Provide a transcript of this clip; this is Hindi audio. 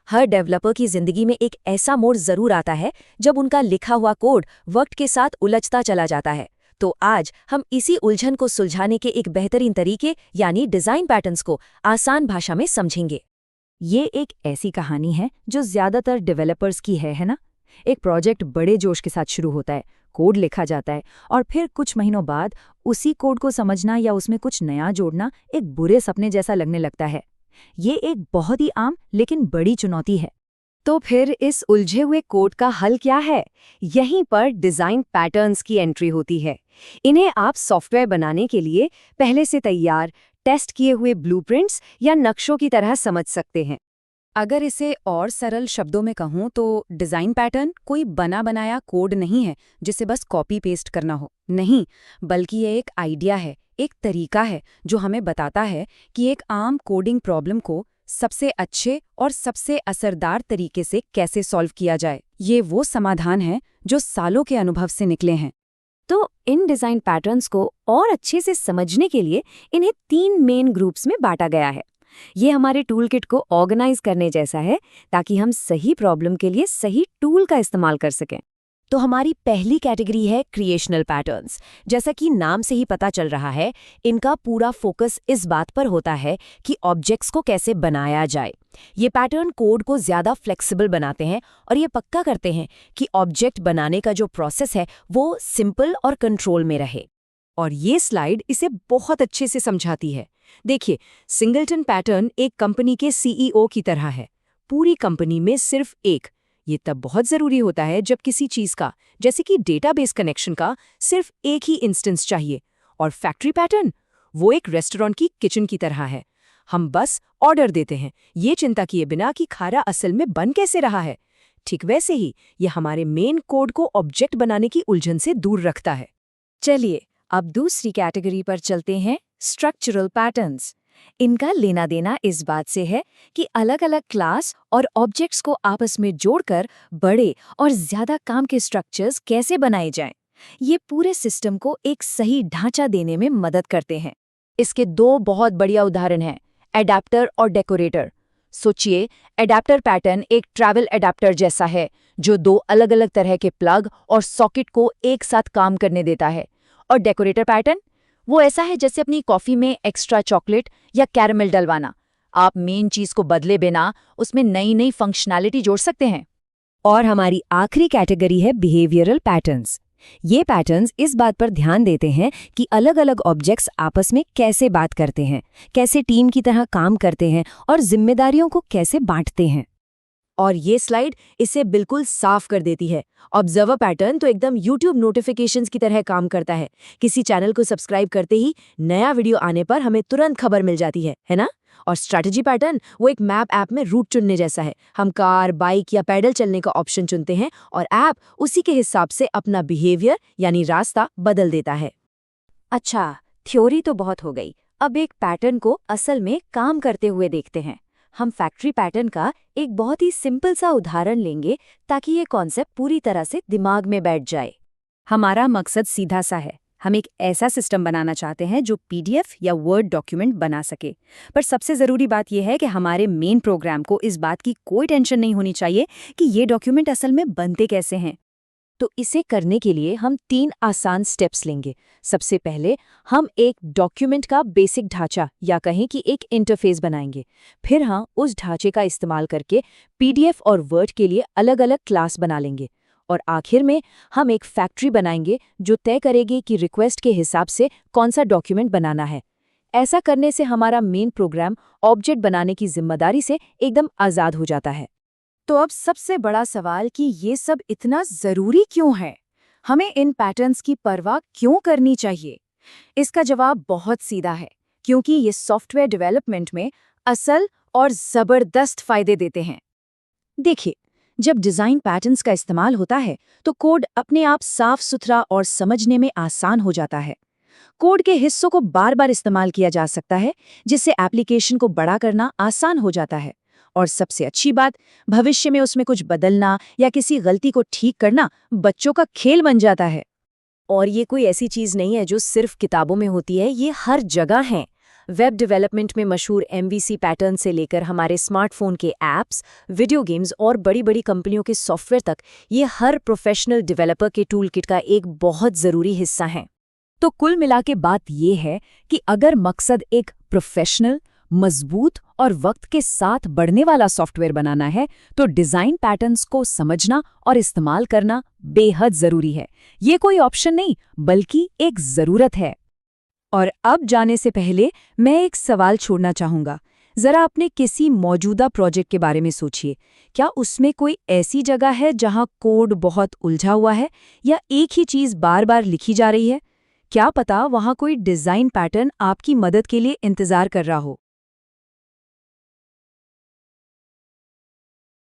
हर डेवलपर की जिंदगी में एक ऐसा मोड़ जरूर आता है जब उनका लिखा हुआ कोड वक्त के साथ उलझता चला जाता है। तो आज हम इसी उलझन को सुलझाने के एक बेहतरीन तरीके यानी डिजाइन पैटर्न्स को आसान भाषा में समझेंगे। ये एक ऐसी कहानी है जो ज्यादातर डेवलपर्स की है ना? एक प्रोजेक्ट बड़े जोश के साथ शुरू होता है, कोड लिखा जाता है और फिर कुछ महीनों बाद उसी कोड को समझना या उसमें कुछ नया जोड़ना एक बुरे सपने जैसा लगने लगता है। ये एक बहुत ही आम लेकिन बड़ी चुनौती है। तो फिर इस उलझे हुए कोड का हल क्या है? यहीं पर डिजाइन पैटर्न्स की एंट्री होती है। इन्हें आप सॉफ्टवेयर बनाने के लिए पहले से तैयार, टेस्ट किए हुए ब्लूप्रिंट्स या नक्शों की तरह समझ सकते हैं। अगर इसे और सरल शब्दों में कहूं तो डिजाइन पैटर्न कोई बना बनाया कोड नहीं है जिसे बस कॉपी पेस्ट करना हो। नहीं, बल्कि ये एक आइडिया है, एक तरीका है जो हमें बताता है कि एक आम कोडिंग प्रॉब्लम को सबसे अच्छे और सबसे असरदार तरीके से कैसे सॉल्व किया जाए। ये वो समाधान है जो सालों के अनुभव से निकले हैं। तो इन डिजाइन पैटर्न्स को और अच्छे से समझने के लिए इन्हें 3 मेन ग्रुप्स में बांटा गया है। ये हमारे टूल किट को ऑर्गेनाइज करने जैसा है ताकि हम सही प्रॉब्लम के लिए सही टूल का इस्तेमाल कर सकें। तो हमारी पहली कैटेगरी है क्रिएशनल पैटर्न्स। जैसा कि नाम से ही पता चल रहा है, इनका पूरा फोकस इस बात पर होता है कि ऑब्जेक्ट्स को कैसे बनाया जाए। ये पैटर्न कोड को ज़्यादा फ्लेक्सिबल बनाते हैं और ये पक्का करते हैं कि ऑब्जेक्ट बनाने का जो प्रोसेस है वो सिंपल और कंट्रोल में रहे। और ये स्लाइड इसे बहुत अच्छे से समझाती है। देखिए, सिंगलटन पैटर्न एक कंपनी के सीईओ की तरह है। पूरी कंपनी में सिर्फ एक। ये तब बहुत ज़रूरी होता है जब किसी चीज़ का, जैसे कि डेटाबेस कनेक्शन का, सिर्फ एक ही इंस्टेंस चाहिए। और फैक्ट्री पैटर्न वो एक रेस्टोरेंट की किचन की तरह है। हम बस ऑर्डर देते हैं, ये चिंता किए बिना कि खाना असल में बन कैसे रहा है। ठीक वैसे ही ये हमारे मेन कोड को ऑब्जेक्ट बनाने की उलझन से दूर रखता है। चलिए अब दूसरी कैटेगरी पर चलते हैं, स्ट्रक्चरल पैटर्न्स। इनका लेना देना इस बात से है कि अलग-अलग क्लास और ऑब्जेक्ट्स को आपस में जोड़कर बड़े और ज्यादा काम के स्ट्रक्चर्स कैसे बनाए जाएं। ये पूरे सिस्टम को एक सही ढांचा देने में मदद करते हैं। इसके 2 बहुत बढ़िया उदाहरण हैं, एडाप्टर और डेकोरेटर। सोचिए, एडाप्टर पैटर्न एक ट्रैवल एडाप्टर जैसा है जो 2 अलग-अलग तरह के प्लग और सॉकेट को एक साथ काम करने देता है। और डेकोरेटर पैटर्न वो ऐसा है जैसे अपनी कॉफी में एक्स्ट्रा चॉकलेट या कैरामेल डलवाना। आप मेन चीज को बदले बिना उसमें नई नई फंक्शनैलिटी जोड़ सकते हैं। और हमारी आखिरी कैटेगरी है बिहेवियरल पैटर्न्स। ये पैटर्न्स इस बात पर ध्यान देते हैं कि अलग-अलग ऑब्जेक्ट्स आपस में कैसे बात करते हैं, कैसे टीम की तरह काम करते हैं और जिम्मेदारियों को कैसे बांटते हैं। और ये स्लाइड इसे बिल्कुल साफ कर देती है। ऑब्जर्वर पैटर्न तो एकदम YouTube नोटिफिकेशंस की तरह काम करता है। किसी चैनल को सब्सक्राइब करते ही नया वीडियो आने पर हमें तुरंत खबर मिल जाती है ना? और स्ट्रैटेजी पैटर्न वो एक मैप ऐप में रूट चुनने जैसा है। हम कार, बाइक या पैदल चलने का ऑप्शन चुनते हैं और ऐप उसी के हिसाब से अपना बिहेवियर यानी रास्ता बदल देता है। अच्छा, थ्योरी तो बहुत हो गई। अब एक पैटर्न को असल में काम करते हुए देखते हैं। हम फैक्ट्री पैटर्न का एक बहुत ही सिंपल सा उदाहरण लेंगे ताकि ये कॉन्सेप्ट पूरी तरह से दिमाग में बैठ जाए। हमारा मकसद सीधा सा है, हम एक ऐसा सिस्टम बनाना चाहते हैं जो पीडीएफ या वर्ड डॉक्यूमेंट बना सके। पर सबसे ज़रूरी बात यह है कि हमारे मेन प्रोग्राम को इस बात की कोई टेंशन नहीं होनी चाहिए कि ये डॉक्यूमेंट असल में बनते कैसे हैं। तो इसे करने के लिए हम 3 आसान स्टेप्स लेंगे। सबसे पहले हम एक डॉक्यूमेंट का बेसिक ढांचा या कहें कि एक इंटरफेस बनाएंगे। फिर हम उस ढांचे का इस्तेमाल करके पीडीएफ और वर्ड के लिए अलग-अलग क्लास बना लेंगे। और आखिर में हम एक फैक्ट्री बनाएंगे जो तय करेगी कि रिक्वेस्ट के हिसाब से कौन सा डॉक्यूमेंट बनाना है। ऐसा करने से हमारा मेन प्रोग्राम ऑब्जेक्ट बनाने की जिम्मेदारी से एकदम आज़ाद हो जाता है। तो अब सबसे बड़ा सवाल कि ये सब इतना ज़रूरी क्यों है? हमें इन पैटर्न्स की परवाह क्यों करनी चाहिए? इसका जवाब बहुत सीधा है, क्योंकि ये सॉफ्टवेयर डेवलपमेंट में असल और ज़बरदस्त फ़ायदे देते हैं। देखिए, जब डिज़ाइन पैटर्न्स का इस्तेमाल होता है तो कोड अपने आप साफ सुथरा और समझने में आसान हो जाता है। कोड के हिस्सों को बार बार इस्तेमाल किया जा सकता है, जिससे एप्लीकेशन को बड़ा करना आसान हो जाता है। और सबसे अच्छी बात, भविष्य में उसमें कुछ बदलना या किसी गलती को ठीक करना बच्चों का खेल बन जाता है। और ये कोई ऐसी चीज़ नहीं है जो सिर्फ किताबों में होती है, ये हर जगह है। वेब डेवलपमेंट में मशहूर MVC पैटर्न से लेकर हमारे स्मार्टफोन के ऐप्स, वीडियो गेम्स और बड़ी बड़ी कंपनियों के सॉफ्टवेयर तक, ये हर प्रोफेशनल डेवलपर के टूल किट का एक बहुत ज़रूरी हिस्सा हैं। तो कुल मिला के बात ये है कि अगर मकसद एक प्रोफेशनल, मजबूत और वक्त के साथ बढ़ने वाला सॉफ्टवेयर बनाना है, तो डिज़ाइन पैटर्न्स को समझना और इस्तेमाल करना बेहद ज़रूरी है। ये कोई ऑप्शन नहीं, बल्कि एक ज़रूरत है। और अब जाने से पहले मैं एक सवाल छोड़ना चाहूँगा। ज़रा अपने किसी मौजूदा प्रोजेक्ट के बारे में सोचिए। क्या उसमें कोई ऐसी जगह है जहाँ कोड बहुत उलझा हुआ है या एक ही चीज़ बार-बार लिखी जा रही है? क्या पता वहाँ कोई डिज़ाइन पैटर्न आपकी मदद के लिए इंतज़ार कर रहा हो।